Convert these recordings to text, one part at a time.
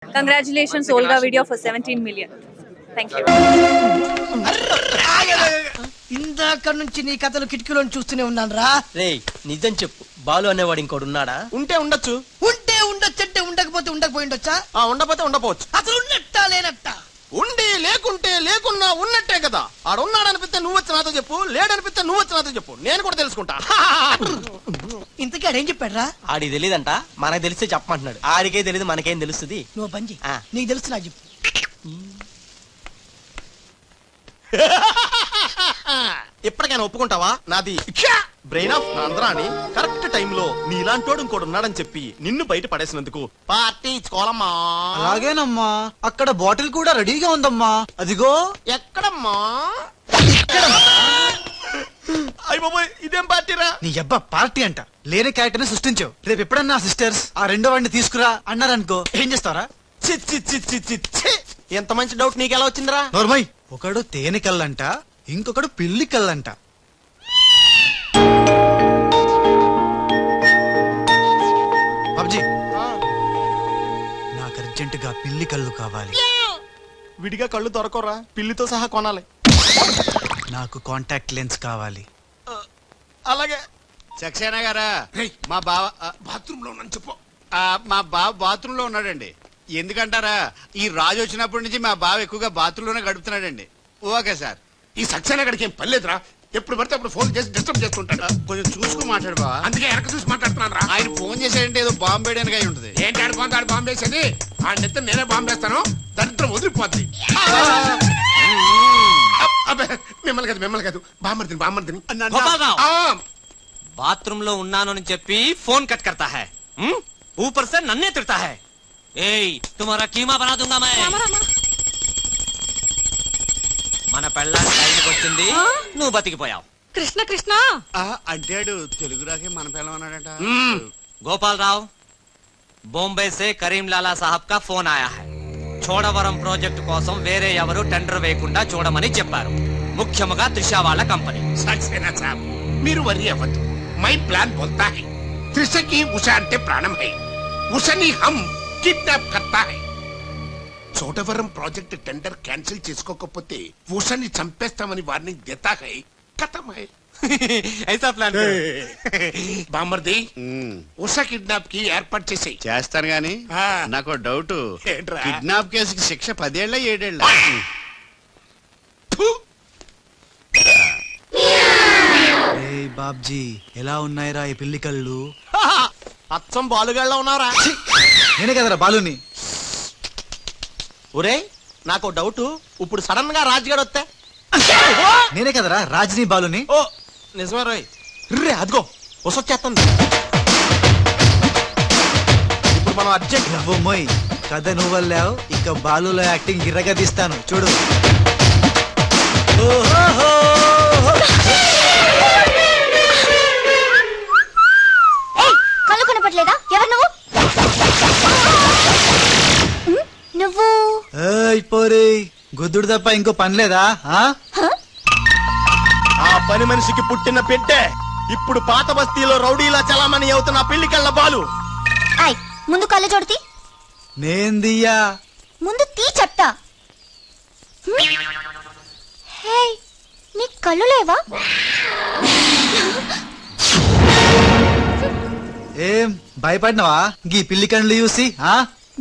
Congratulations, Olga video for 17 million. Thank you. ఇందాక నుంచి నీ కథలు కిటికీలో చూస్తూనే ఉన్నాను రా. రేయ్ నిజం చెప్పు, బాలు అనేవాడు ఇంకోడు ఉన్నాడా? ఉంటే ఉండొచ్చు, ఉంటే ఉండొచ్చంటే ఉండకపోతే ఉండకపోయి ఉండొచ్చా? ఉండపోతే ఉండపోవచ్చు. అసలు ఉన్నట్టా లేనట్టా? ఉండి లేకుంటే లేకున్నా ఉన్నట్టే కదా. ఆడున్నాడనిపిస్తే నువ్వు వచ్చి నాతో చెప్పు, లేడనిపిస్తే నువ్వు వచ్చి నాతో చెప్పు, నేను కూడా తెలుసుకుంటా. ఇంతకీ ఆడేం చెప్పాడు రా? ఆడికి తెలియదంట, మనకు తెలిస్తే చెప్పమంటున్నాడు. ఆడికే తెలియదు, మనకేం తెలుస్తుంది? నువ్వు పంచి ఆ. నీకు తెలుసు నాకు చెప్పు. ఇప్పటికైనా ఒప్పుకుంటావా? నాది బ్రెయిన్ ఆఫ్ ఆంధ్రా అని కరెక్ట్ టైంలో నీలాంటోడు ఇంకోడు ఉన్నాడని చెప్పి నిన్ను బయట పడేసినందుకు పార్టీ ఇచ్చుకోవాలమ్మా. అలాగేనమ్మా, అక్కడ బాటిల్ కూడా రెడీగా ఉందమ్మా. అదిగో. ఎక్కడమ్మా? అయ్య బాబోయ్, ఇదేం పార్టీరా? నీ అబ్బా పార్టీ అంట, లేని క్యారెక్టర్ ని సృష్టించావు. రేపు ఎప్పుడన్నా సిస్టర్స్ ఆ రెండో వాడిని తీసుకురా అన్నారనుకో, ఏం చేస్తారా? చి చి చి చి చి చి. ఎంత మంచి డౌట్ నీకెలా వచ్చిందిరా? నోర్మై, ఒకడు తేనె కళ్ళంట, ఇంకొకడు పిల్లి కళ్ళంట. బాబ్జీ, నాకు అర్జెంటుగా పిల్లి కళ్ళు కావాలి. విడిగా కళ్ళు దొరకరా, పిల్లితో సహా కొనాలి. నాకు కాంటాక్ట్ లెన్స్ కావాలి. అలాగే. సక్సేనా గారా, మా బావ బాత్రూమ్ లో ఉన్నాను చెప్పు. మా బావ బాత్రూమ్ లో ఉన్నాడండి. ఎందుకంటారా, ఈ రాజు వచ్చినప్పటి నుంచి మా బావ ఎక్కువగా బాత్రూమ్ లోనే గడుపుతున్నాడండి. Okay sir. ఈ సక్సేనా గడికి ఏం పర్లేదురా, ఎప్పుడు పడితే అప్పుడు ఫోన్ చేసి డిస్టర్బ్ చేస్తుంటాడు. కొంచెం చూసుకుని మాట్లాడు బావ. అందుకే వెనక చూసి మాట్లాడుతున్నాను రా. ఆయన ఫోన్ చేశాడంటే ఏదో బాంబు వేయడానికి అయి ఉంటుంది. ఏంటి ఆడుకోండి, ఆడు బాంబు వేసేది? ఆ నెత్త నేనే బాంబు వేస్తాను, దరిద్రం వదిలిపోద్ది. అబ్బే, మిమ్మల్ని కాదు బామ్మర్దిని. బాత్రూమ్ లో ఉన్నాను అని చెప్పి ఫోన్ కట్ करता है, ऊपर से नन्हे तिरता है. ఏయ్ तुम्हारा कीमा बना दूंगा मैं. మన పెళ్ళానికి టైంకి వచ్చింది, నువ్వు బతికిపోయావు. కృష్ణ కృష్ణ అంటాడు తెలుగు రాకే మన పిల్ల అన్నాడట. गोपाल राव, बॉम्बे से करीम लाला साहब का फोन आया है. చోడవరం ప్రాజెక్టు కోసం వేరే ఎవరు టెండర్ వేయకుండా చూడమని చెప్పారు, ముఖ్యంగా త్రిష వాళ్ళ కంపెనీ. సక్సేనా సాబ్, మీరు వరి అవ్వద్దు. మై ప్లాన్ బోల్తా హై, త్రిషకి ఉష అంటే ప్రాణం హై, ఉషని హమ్ కిడ్నాప్ కర్తా హై. చోడవరం ప్రాజెక్ట్ టెండర్ క్యాన్సిల్ చేసుకోకపోతే ఉషని చంపేస్తామని వార్నింగ్ దేతా హై. ఖతం హై. ऐसा प्लान బామ్మర్ది, ఉష కిడ్నాప్ కి ఏర్పాటు చేసేయి. చేస్తాను గాని ఆ. నాకు డౌట్. ఏంట్రా? కిడ్నాప్ కేసుకి శిక్ష 10 ఏళ్ళ 7 ఏళ్ళ? ఏయ్ బాబ్జీ, ఎలా ఉన్నాయిరా ఈ పిల్లి కళ్ళు? అచ్చం బాలుగాళ్ళ ఉన్నారా? నేనే కదరా బాలుని. ఒరే, నాకు డౌట్. ఇప్పుడు సడన్ గా రాజుగాడు వస్తే? నేనే కదరా రాజనీ బాలుని. ఓ నిజమే రోయ్. రే అదిగో వసొచ్చేస్తుంది. ఇప్పుడు మనం అర్జెంట్ నువ్వు మొయ్, కథ నువ్వు వెళ్ళావు, ఇక బాలులో యాక్టింగ్ గిర్రగా తీస్తాను చూడు. ఓహోహో. కళ్ళు కనపట్లేదా? ఎవరు నువ్వు? నువ్వు ఏయ్ పోరి, గుద్దుడు తప్ప ఇంకో పని లేదా? ఆ పని మనిషికి పుట్టిన పెట్టే ఇప్పుడు పాత బస్తీలో రౌడీలా చలామణి అవుతున్న పెళ్లికెళ్ళ బాలు. ఆయ్, ముందు కళ్ళు చూడతి. నేందియ్యా. ముందు తీ చెప్తా. హే, నీ కళ్ళు లేవా? ఏం భయపడినవా గీ పిల్లి కళ్ళు చూసి?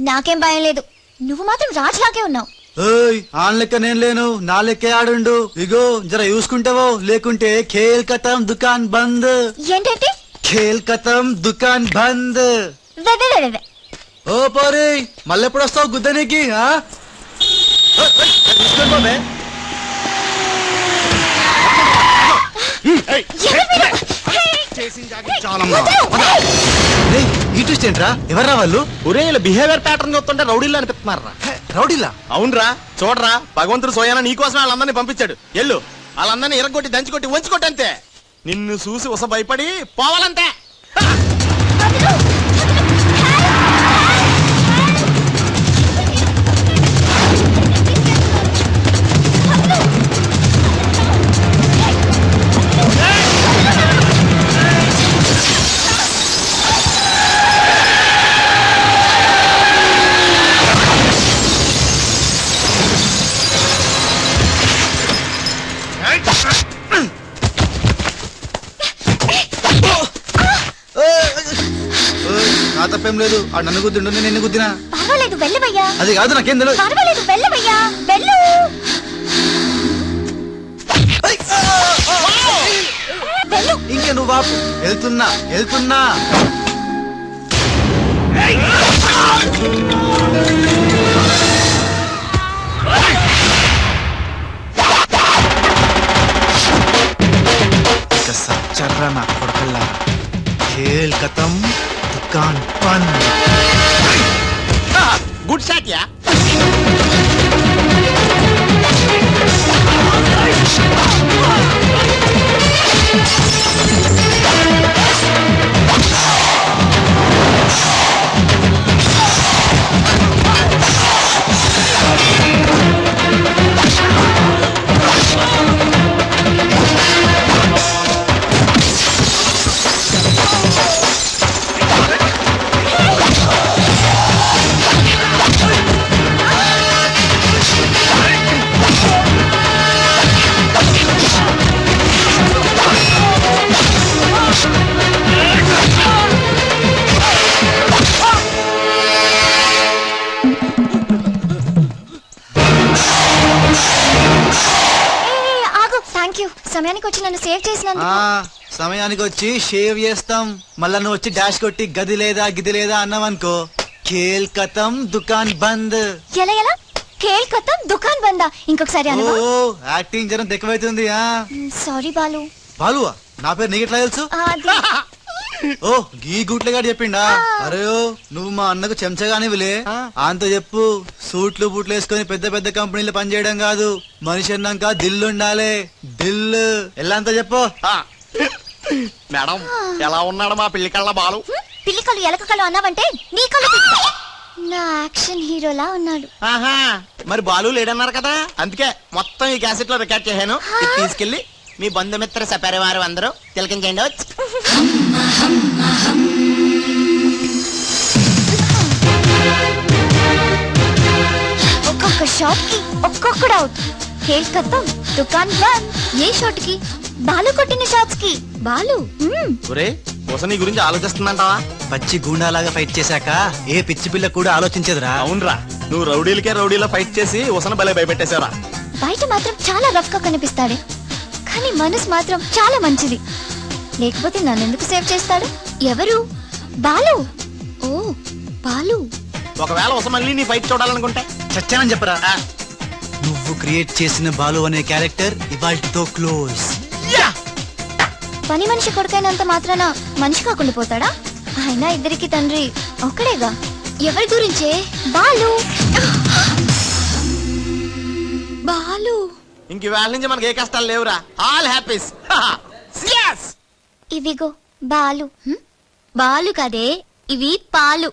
నాకేం భయం లేదు. నువ్వు మాత్రం రాజులాగే ఉన్నావు. ఏయ్, ఆన్ లెక్క నేను లేను, నా లెక్కే ఆడుండు. ఇగో జర చూసుకుంటావో, లేకుంటే ఖేల్ ఖతం దుకాన్ బంద్. ఏంటంటే? ఖేల్ ఖతం దుకాన్ బంద్. వెవెవెవె. ఓ పోరి, మళ్ళెప్పుడు వస్తావు గుద్దనికి? ఈ ట్విస్ట్ ఏంట్రా? ఎవర్రా వాళ్ళు? ఒరే, ఇలా బిహేవియర్ ప్యాటర్న్ చూస్తుంటే రౌడీలు అనిపిస్తున్నారా? రౌడీలా? అవునరా, చూడరా, భగవంతుడు సోయానా నీకోసం వాళ్ళందరినీ పంపించాడు. ఎల్లు వాళ్ళందరినీ ఎరగొట్టి దంచుకొట్టి వంచుకొట్టి అంతే. నిన్ను చూసి ఉస భయపడి పోవాలంతే. లేదు ఆ నన్ను గుద్దిండు నేను నిన్ను గుద్దినా పర్వాలేదు వెళ్ళవయ్యా. అది కాదు నాకేం తెలియదు. పర్వాలేదు వెళ్ళవయ్యా వెళ్ళు. వెళ్ళు. ఇంకే నువ్వు బాపు వెళ్తున్నా చర్రా నా కొడకల్లా ఖేల్ ఖతం దుకాన్ బంద్. Good shot yeah. సమయానికి వచ్చి నన్ను సేవ్ చేసినందుకు. సమయానికి వచ్చి షేవ్ చేస్తాం. మళ్ళా నువ్వు వచ్చి డాష్ కొట్టి గది లేదా గిది లేదా అన్నావనుకో ఖేల్ ఖతం దుకాన్ బంద్. ఎలా ఎలా ఖేల్ ఖతం దుకాన్ బందా? ఇంకొకసారి అను. యాక్టింగ్ జరం ఎక్కువైతుంది. సారీ బాలు. బాలువా? నా పేరు నీకు ఎట్లా తెలుసు? ఓ గీ గుట్లగాడు చెప్పిండా? అరే నువ్వు మా అన్నకు చెంచగానివిలే. అంత చెప్పు సూట్లు బూట్లు వేసుకొని పెద్ద పెద్ద కంపెనీలు పనిచేయడం కాదు, మనిషి అన్నాక దిల్లు ఉండాలి. దిల్లు ఎలా అంత చెప్పు. మేడం ఎలా ఉన్నాడు మా పిల్లి కళ్ళ బాలు? పిల్లి కళ్ళు ఎలక కళ్ళు అన్నావంటే నీ కళ్ళు నా యాక్షన్ హీరోలా ఉన్నాడు. ఆహా మరి బాలు లేడన్నారు కదా, అందుకే మొత్తం ఈ క్యాసెట్ లో రికార్డ్ చేశాను. ఇది తీసుకెళ్లి మీ బంధుమిత్ర సపరివారు అందరూ తిలకించండి. ఒక్కొక్క షాట్ కి ఒక్కొక్కడు అవుట్. ఖేల్ ఖతం దుకాన్ బంద్. ఏ షాట్ కి? బాలు కొట్టిన షాట్స్ కి బాలు. నీ గురించి ఆలోచిస్తుందంటావా? పచ్చి గూండాలాగా ఫైట్ చేశాక ఏ పిచ్చి పిల్ల కూడా ఆలోచించదురా. అవునరా, నువ్వు రౌడీలకే రౌడీలో ఫైట్ చేసి ఉసన బలే భయపెట్టేశారా. బయట మాత్రం చాలా రఫ్ గా కనిపిస్తాడే, కానీ మనసు మాత్రం చాలా మంచిది. లేకపోతే నన్ను ఎందుకు సేవ్ చేస్తాడు? ఎవరు? బాలు. ఓ బాలు. ఒకవేళ ఉస మళ్ళీ నీ ఫైట్ చూడాలనుకుంటే చచ్చానని చెప్పరా. నువ్వు క్రియేట్ చేసిన బాలు అనే క్యారెక్టర్ ఇవాల్టితో క్లోజ్. పని మనిషి కొడుకైనంత మాత్రాన మనిషి కాకుండా పోతాడా? అయినా ఇద్దరికి తండ్రి ఒక్కడేగా. ఎవరి గురించే? బాలు. బాలు. ఇంక వేళ నుంచి మనకి ఏ కష్టాలు లేవురా. All happies. ఇవిగో బాలు. బాలు కదే, ఇవి పాలు.